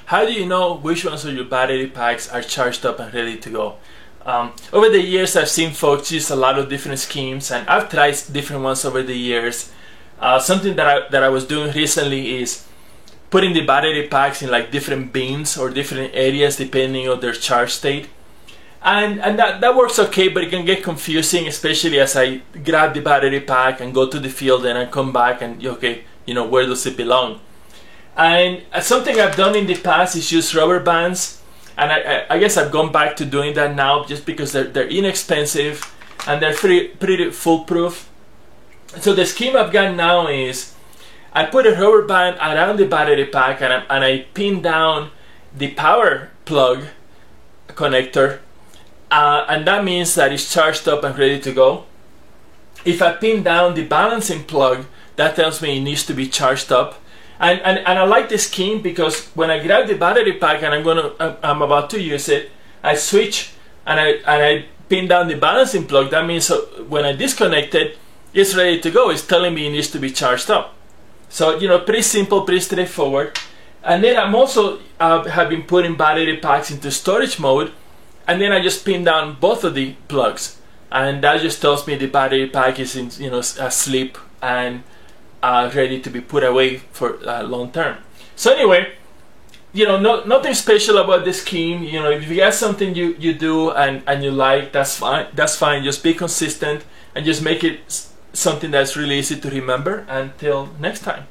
How do you know which ones of your battery packs are charged up and ready to go? Over the years, I've seen folks use a lot of different schemes, and I've tried different ones over the years. Something that I was doing recently is putting the battery packs in like different bins or different areas depending on their charge state. And that works okay, but it can get confusing, especially as I grab the battery pack and go to the field and I come back and, okay, you know, where does it belong? And something I've done in the past is use rubber bands, and I guess I've gone back to doing that now just because they're inexpensive and they're pretty foolproof. So the scheme I've got now is I put a rubber band around the battery pack and I pin down the power plug connector, and that means that it's charged up and ready to go. If I pin down the balancing plug, that tells me it needs to be charged up. And I like this scheme because when I grab the battery pack and I'm about to use it, I switch and I pin down the balancing plug. That means when I disconnect it, it's ready to go. It's telling me it needs to be charged up. So, you know, pretty simple, pretty straightforward. And then I'm also have been putting battery packs into storage mode, and then I just pin down both of the plugs, and that just tells me the battery pack is in, you know, asleep and ready to be put away for long term. So anyway, you know, nothing special about this scheme. You know, if you got something you do and you like, that's fine. That's fine. Just be consistent and just make it something that's really easy to remember. Until next time.